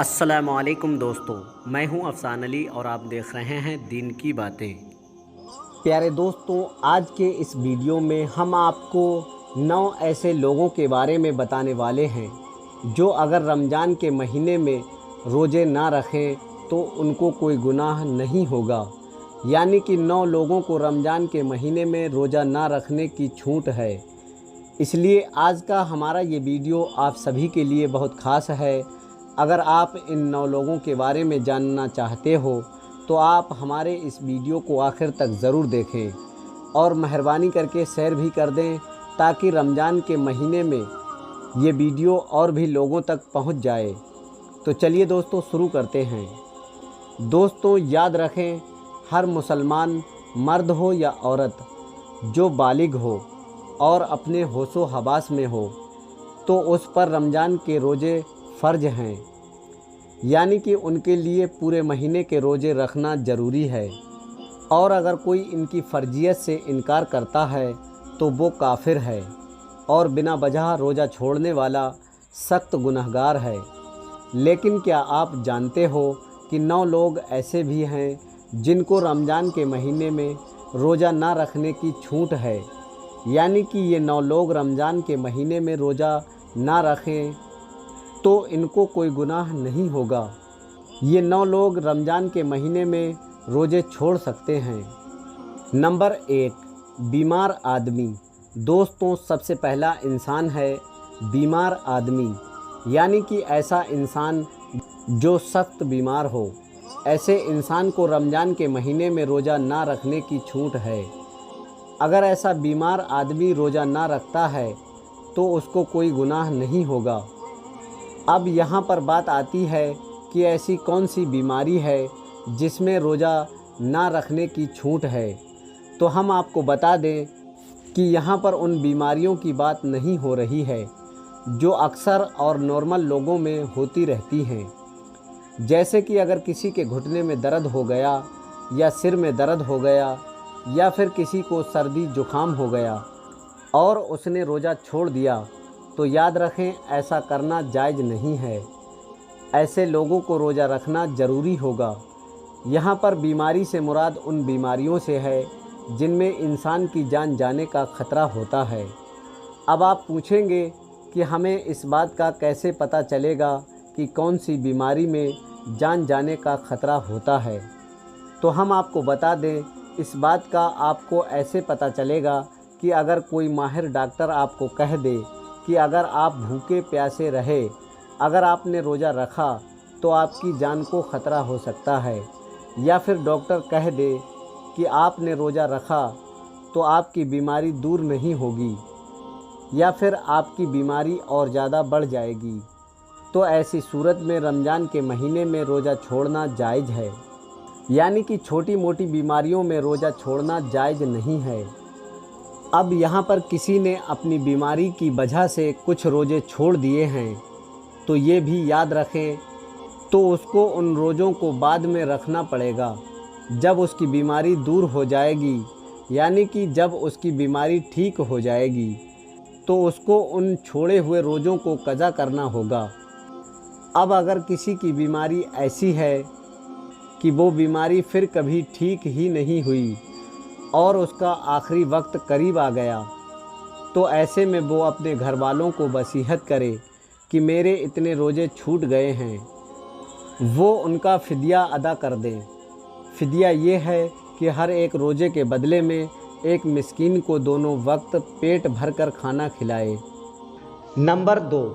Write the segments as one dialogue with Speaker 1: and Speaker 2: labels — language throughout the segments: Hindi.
Speaker 1: अस्सलामुअलैकुम दोस्तों, मैं हूं अफसान अली और आप देख रहे हैं दीन की बातें। प्यारे दोस्तों, आज के इस वीडियो में हम आपको 9 ऐसे लोगों के बारे में बताने वाले हैं जो अगर रमज़ान के महीने में रोज़े ना रखें तो उनको कोई गुनाह नहीं होगा। यानी कि 9 लोगों को रमज़ान के महीने में रोज़ा ना रखने की छूट है। इसलिए आज का हमारा ये वीडियो आप सभी के लिए बहुत ख़ास है। अगर आप इन 9 लोगों के बारे में जानना चाहते हो तो आप हमारे इस वीडियो को आखिर तक ज़रूर देखें और मेहरबानी करके शेयर भी कर दें ताकि रमज़ान के महीने में ये वीडियो और भी लोगों तक पहुंच जाए। तो चलिए दोस्तों, शुरू करते हैं। दोस्तों, याद रखें, हर मुसलमान मर्द हो या औरत जो बालिग हो और अपने होशो हवास में हो तो उस पर रमज़ान के रोज़े फ़र्ज हैं। यानी कि उनके लिए पूरे महीने के रोज़े रखना ज़रूरी है और अगर कोई इनकी फ़र्जियत से इनकार करता है तो वो काफिर है और बिना वजह रोज़ा छोड़ने वाला सख्त गुनहगार है। लेकिन क्या आप जानते हो कि 9 लोग ऐसे भी हैं जिनको रमज़ान के महीने में रोज़ा ना रखने की छूट है। यानी कि ये 9 लोग रमज़ान के महीने में रोज़ा ना रखें तो इनको कोई गुनाह नहीं होगा। ये 9 लोग रमज़ान के महीने में रोज़े छोड़ सकते हैं। नंबर 1, बीमार आदमी। दोस्तों, सबसे पहला इंसान है बीमार आदमी। यानी कि ऐसा इंसान जो सख्त बीमार हो। ऐसे इंसान को रमज़ान के महीने में रोज़ा ना रखने की छूट है। अगर ऐसा बीमार आदमी रोज़ा ना रखता है तो उसको कोई गुनाह नहीं होगा। अब यहाँ पर बात आती है कि ऐसी कौन सी बीमारी है जिसमें रोज़ा ना रखने की छूट है। तो हम आपको बता दें कि यहाँ पर उन बीमारियों की बात नहीं हो रही है जो अक्सर और नॉर्मल लोगों में होती रहती हैं। जैसे कि अगर किसी के घुटने में दर्द हो गया या सिर में दर्द हो गया या फिर किसी को सर्दी जुकाम हो गया और उसने रोज़ा छोड़ दिया तो याद रखें, ऐसा करना जायज़ नहीं है। ऐसे लोगों को रोज़ा रखना ज़रूरी होगा। यहाँ पर बीमारी से मुराद उन बीमारियों से है जिनमें इंसान की जान जाने का ख़तरा होता है। अब आप पूछेंगे कि हमें इस बात का कैसे पता चलेगा कि कौन सी बीमारी में जान जाने का ख़तरा होता है। तो हम आपको बता दें, इस बात का आपको ऐसे पता चलेगा कि अगर कोई माहिर डॉक्टर आपको कह दे कि अगर आप भूखे प्यासे रहे, अगर आपने रोज़ा रखा तो आपकी जान को ख़तरा हो सकता है, या फिर डॉक्टर कह दे कि आपने रोज़ा रखा तो आपकी बीमारी दूर नहीं होगी या फिर आपकी बीमारी और ज़्यादा बढ़ जाएगी, तो ऐसी सूरत में रमज़ान के महीने में रोज़ा छोड़ना जायज़ है। यानी कि छोटी मोटी बीमारियों में रोज़ा छोड़ना जायज़ नहीं है। अब यहाँ पर किसी ने अपनी बीमारी की वजह से कुछ रोज़े छोड़ दिए हैं तो ये भी याद रखें, तो उसको उन रोज़ों को बाद में रखना पड़ेगा जब उसकी बीमारी दूर हो जाएगी। यानी कि जब उसकी बीमारी ठीक हो जाएगी तो उसको उन छोड़े हुए रोज़ों को क़ज़ा करना होगा। अब अगर किसी की बीमारी ऐसी है कि वो बीमारी फिर कभी ठीक ही नहीं हुई और उसका आखिरी वक्त करीब आ गया, तो ऐसे में वो अपने घर वालों को वसीयत करे कि मेरे इतने रोज़े छूट गए हैं, वो उनका फ़िदिया अदा कर दें। फ़िदिया ये है कि हर एक रोज़े के बदले में एक मिस्कीन को दोनों वक्त पेट भर कर खाना खिलाए। नंबर 2,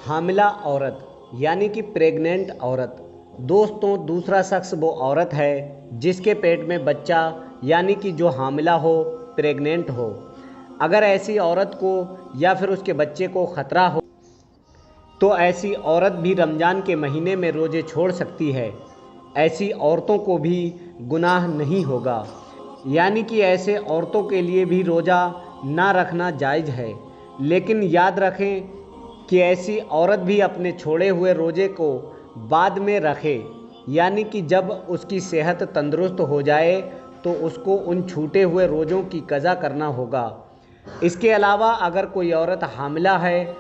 Speaker 1: हामिला औरत यानी कि प्रेग्नेंट औरत। दोस्तों, दूसरा शख्स वो औरत है जिसके पेट में बच्चा यानी कि जो हामिला हो, प्रेग्नेंट हो। अगर ऐसी औरत को या फिर उसके बच्चे को ख़तरा हो तो ऐसी औरत भी रमज़ान के महीने में रोज़े छोड़ सकती है। ऐसी औरतों को भी गुनाह नहीं होगा। यानी कि ऐसे औरतों के लिए भी रोज़ा ना रखना जायज़ है। लेकिन याद रखें कि ऐसी औरत भी अपने छोड़े हुए रोज़े को बाद में रखे। यानी कि जब उसकी सेहत तंदुरुस्त हो जाए तो उसको उन छूटे हुए रोज़ों की क़ज़ा करना होगा। इसके अलावा अगर कोई औरत हामिला है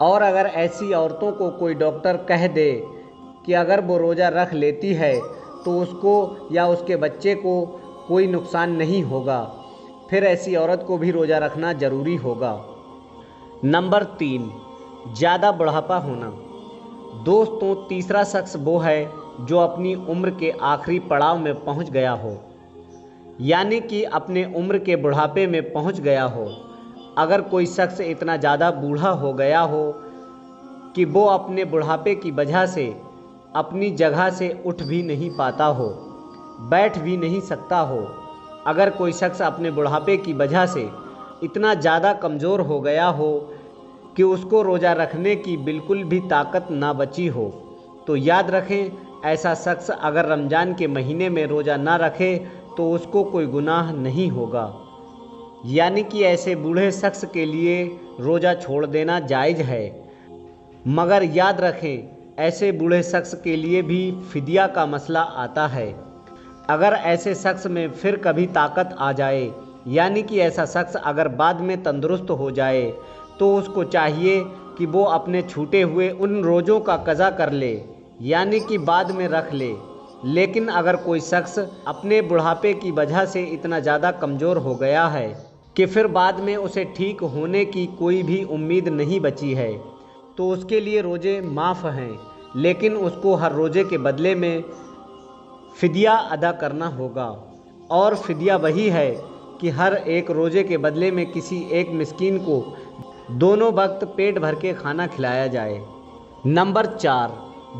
Speaker 1: और अगर ऐसी औरतों को कोई डॉक्टर कह दे कि अगर वो रोज़ा रख लेती है तो उसको या उसके बच्चे को कोई नुकसान नहीं होगा, फिर ऐसी औरत को भी रोज़ा रखना ज़रूरी होगा। नंबर 3, ज़्यादा बुढ़ापा होना। दोस्तों, तीसरा शख्स वो है जो अपनी उम्र के आखिरी पड़ाव में पहुंच गया हो, यानी कि अपने उम्र के बुढ़ापे में पहुंच गया हो। अगर कोई शख्स इतना ज़्यादा बूढ़ा हो गया हो कि वो अपने बुढ़ापे की वजह से अपनी जगह से उठ भी नहीं पाता हो, बैठ भी नहीं सकता हो, अगर कोई शख्स अपने बुढ़ापे की वजह से इतना ज़्यादा कमज़ोर हो गया हो कि उसको रोज़ा रखने की बिल्कुल भी ताकत ना बची हो, तो याद रखें, ऐसा शख्स अगर रमज़ान के महीने में रोज़ा ना रखे तो उसको कोई गुनाह नहीं होगा। यानी कि ऐसे बूढ़े शख्स के लिए रोज़ा छोड़ देना जायज़ है। मगर याद रखें, ऐसे बूढ़े शख्स के लिए भी फिदिया का मसला आता है। अगर ऐसे शख्स में फिर कभी ताकत आ जाए, यानी कि ऐसा शख्स अगर बाद में तंदुरुस्त हो जाए, तो उसको चाहिए कि वो अपने छूटे हुए उन रोज़ों का कज़ा कर ले, यानी कि बाद में रख ले। लेकिन अगर कोई शख्स अपने बुढ़ापे की वजह से इतना ज़्यादा कमज़ोर हो गया है कि फिर बाद में उसे ठीक होने की कोई भी उम्मीद नहीं बची है, तो उसके लिए रोज़े माफ़ हैं, लेकिन उसको हर रोज़े के बदले में फ़िदिया अदा करना होगा। और फ़िदिया वही है कि हर एक रोज़े के बदले में किसी एक मिस्कीन को दोनों वक्त पेट भर के खाना खिलाया जाए। नंबर 4,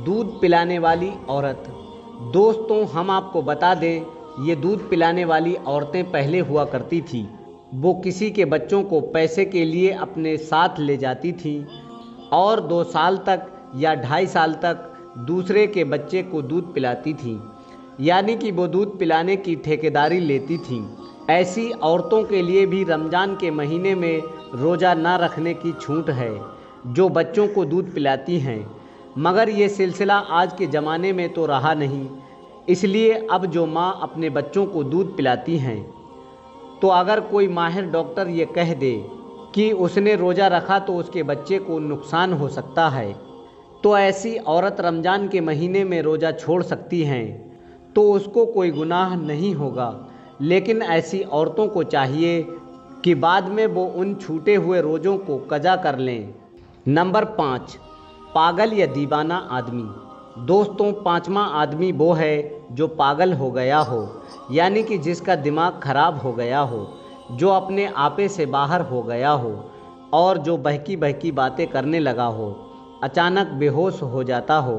Speaker 1: दूध पिलाने वाली औरत। दोस्तों, हम आपको बता दें, ये दूध पिलाने वाली औरतें पहले हुआ करती थी। वो किसी के बच्चों को पैसे के लिए अपने साथ ले जाती थी और 2 साल तक या 2.5 साल तक दूसरे के बच्चे को दूध पिलाती थी, यानी कि वो दूध पिलाने की ठेकेदारी लेती थी। ऐसी औरतों के लिए भी रमज़ान के महीने में रोज़ा ना रखने की छूट है, जो बच्चों को दूध पिलाती हैं। मगर ये सिलसिला आज के ज़माने में तो रहा नहीं, इसलिए अब जो माँ अपने बच्चों को दूध पिलाती हैं, तो अगर कोई माहिर डॉक्टर ये कह दे कि उसने रोज़ा रखा तो उसके बच्चे को नुकसान हो सकता है, तो ऐसी औरत रमज़ान के महीने में रोज़ा छोड़ सकती हैं, तो उसको कोई गुनाह नहीं होगा। लेकिन ऐसी औरतों को चाहिए कि बाद में वो उन छूटे हुए रोज़ों को कज़ा कर लें। नंबर 5, पागल या दीवाना आदमी। दोस्तों, 5वां आदमी वो है जो पागल हो गया हो, यानी कि जिसका दिमाग खराब हो गया हो, जो अपने आपे से बाहर हो गया हो और जो बहकी बहकी बातें करने लगा हो, अचानक बेहोश हो जाता हो।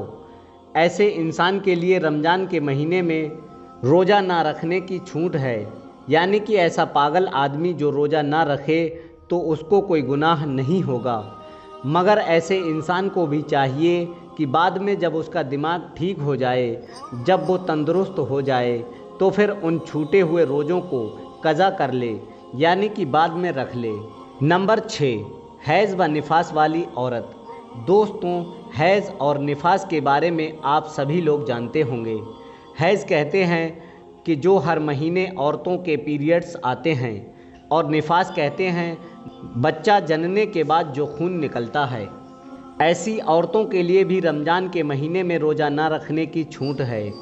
Speaker 1: ऐसे इंसान के लिए रमज़ान के महीने में रोज़ा ना रखने की छूट है, यानी कि ऐसा पागल आदमी जो रोज़ा ना रखे तो उसको कोई गुनाह नहीं होगा। मगर ऐसे इंसान को भी चाहिए कि बाद में जब उसका दिमाग ठीक हो जाए, जब वो तंदुरुस्त हो जाए, तो फिर उन छूटे हुए रोज़ों को कज़ा कर ले, यानी कि बाद में रख ले। नंबर 6, हैज़ व निफास वाली औरत। दोस्तों, हैज़ और निफास के बारे में आप सभी लोग जानते होंगे। हैज़ कहते हैं कि जो हर महीने औरतों के पीरियड्स आते हैं, और निफास कहते हैं बच्चा जनने के बाद जो खून निकलता है। ऐसी औरतों के लिए भी रमज़ान के महीने में रोज़ा ना रखने की छूट है,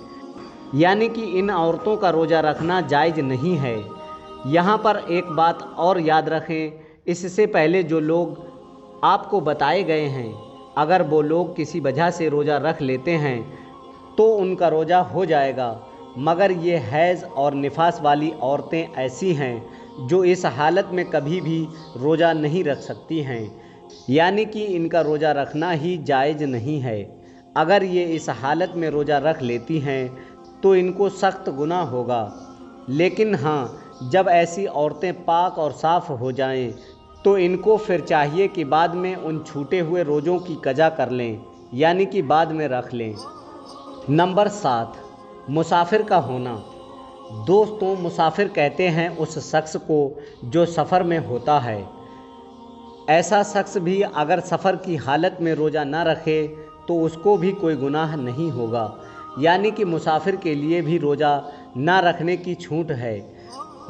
Speaker 1: यानी कि इन औरतों का रोज़ा रखना जायज़ नहीं है। यहाँ पर एक बात और याद रखें, इससे पहले जो लोग आपको बताए गए हैं, अगर वो लोग किसी वजह से रोज़ा रख लेते हैं तो उनका रोज़ा हो जाएगा। मगर ये हैज़ और निफास वाली औरतें ऐसी हैं जो इस हालत में कभी भी रोज़ा नहीं रख सकती हैं, यानी कि इनका रोज़ा रखना ही जायज़ नहीं है। अगर ये इस हालत में रोज़ा रख लेती हैं तो इनको सख्त गुनाह होगा। लेकिन हाँ, जब ऐसी औरतें पाक और साफ़ हो जाएं, तो इनको फिर चाहिए कि बाद में उन छूटे हुए रोज़ों की कज़ा कर लें, यानी कि बाद में रख लें। नंबर 7, मुसाफिर का होना। दोस्तों, मुसाफिर कहते हैं उस शख्स को जो सफ़र में होता है। ऐसा शख्स भी अगर सफ़र की हालत में रोज़ा ना रखे तो उसको भी कोई गुनाह नहीं होगा, यानी कि मुसाफिर के लिए भी रोज़ा ना रखने की छूट है।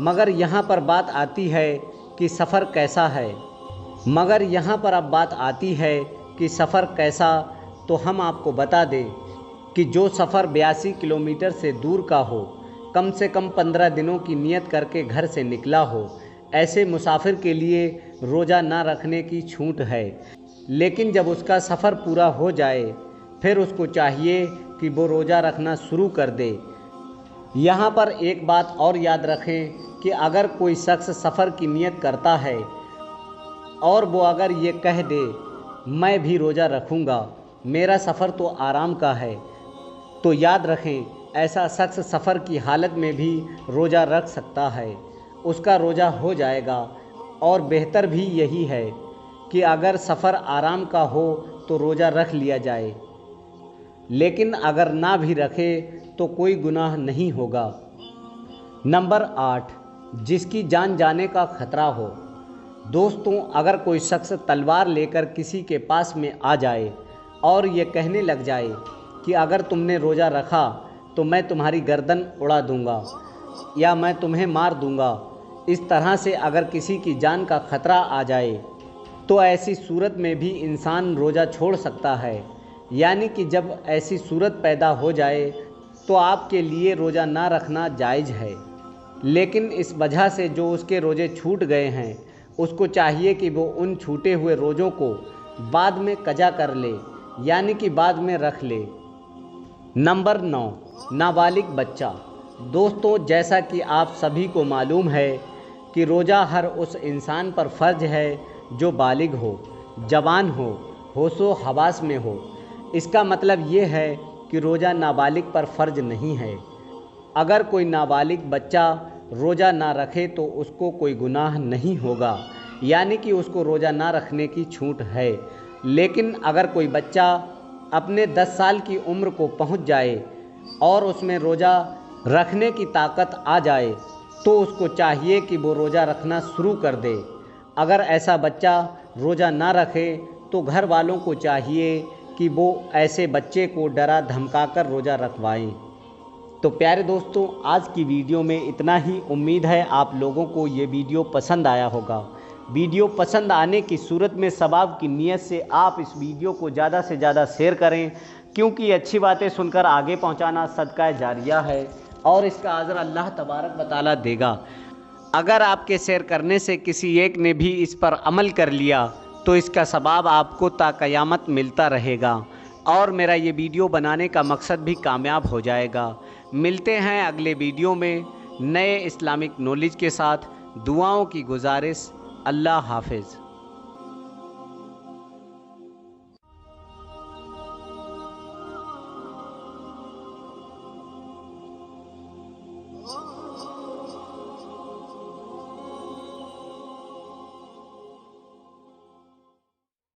Speaker 1: मगर यहाँ पर बात आती है कि सफ़र कैसा है। मगर यहाँ पर अब बात आती है कि सफ़र कैसा, तो हम आपको बता दें कि जो सफ़र 82 किलोमीटर से दूर का हो, कम से कम 15 दिनों की नियत करके घर से निकला हो, ऐसे मुसाफिर के लिए रोज़ा ना रखने की छूट है। लेकिन जब उसका सफ़र पूरा हो जाए फिर उसको चाहिए कि वो रोज़ा रखना शुरू कर दे। यहाँ पर एक बात और याद रखें कि अगर कोई शख्स सफ़र की नियत करता है और वो अगर ये कह दे मैं भी रोज़ा रखूँगा, मेरा सफ़र तो आराम का है, तो याद रखें ऐसा शख्स सफ़र की हालत में भी रोज़ा रख सकता है, उसका रोज़ा हो जाएगा। और बेहतर भी यही है कि अगर सफ़र आराम का हो तो रोज़ा रख लिया जाए, लेकिन अगर ना भी रखे तो कोई गुनाह नहीं होगा। नंबर 8, जिसकी जान जाने का खतरा हो। दोस्तों, अगर कोई शख्स तलवार लेकर किसी के पास में आ जाए और ये कहने लग जाए कि अगर तुमने रोज़ा रखा तो मैं तुम्हारी गर्दन उड़ा दूंगा या मैं तुम्हें मार दूंगा, इस तरह से अगर किसी की जान का खतरा आ जाए तो ऐसी सूरत में भी इंसान रोज़ा छोड़ सकता है। यानी कि जब ऐसी सूरत पैदा हो जाए तो आपके लिए रोज़ा ना रखना जायज़ है। लेकिन इस वजह से जो उसके रोज़े छूट गए हैं उसको चाहिए कि वो उन छूटे हुए रोज़ों को बाद में कज़ा कर ले, यानी कि बाद में रख ले। नंबर 9, नाबालिग बच्चा। दोस्तों, जैसा कि आप सभी को मालूम है कि रोज़ा हर उस इंसान पर फ़र्ज है जो बालिग हो, जवान हो, होशो हवास में हो। इसका मतलब ये है कि रोज़ा नाबालिग पर फ़र्ज नहीं है। अगर कोई नाबालिग बच्चा रोज़ा ना रखे तो उसको कोई गुनाह नहीं होगा, यानी कि उसको रोज़ा ना रखने की छूट है। लेकिन अगर कोई बच्चा अपने 10 साल की उम्र को पहुंच जाए और उसमें रोज़ा रखने की ताकत आ जाए तो उसको चाहिए कि वो रोज़ा रखना शुरू कर दे। अगर ऐसा बच्चा रोज़ा ना रखे तो घर वालों को चाहिए कि वो ऐसे बच्चे को डरा धमकाकर रोज़ा रखवाएं। तो प्यारे दोस्तों, आज की वीडियो में इतना ही। उम्मीद है आप लोगों को ये वीडियो पसंद आया होगा। वीडियो पसंद आने की सूरत में सवाब की नीयत से आप इस वीडियो को ज़्यादा से ज़्यादा शेयर करें, क्योंकि अच्छी बातें सुनकर आगे पहुंचाना सदका जारिया है और इसका अजर अल्लाह तबारक व तआला देगा। अगर आपके शेयर करने से किसी एक ने भी इस पर अमल कर लिया तो इसका सवाब आपको ता क़यामत मिलता रहेगा और मेरा ये वीडियो बनाने का मकसद भी कामयाब हो जाएगा। मिलते हैं अगले वीडियो में नए इस्लामिक नॉलेज के साथ। दुआओं की गुजारिश। अल्लाह हाफिज़।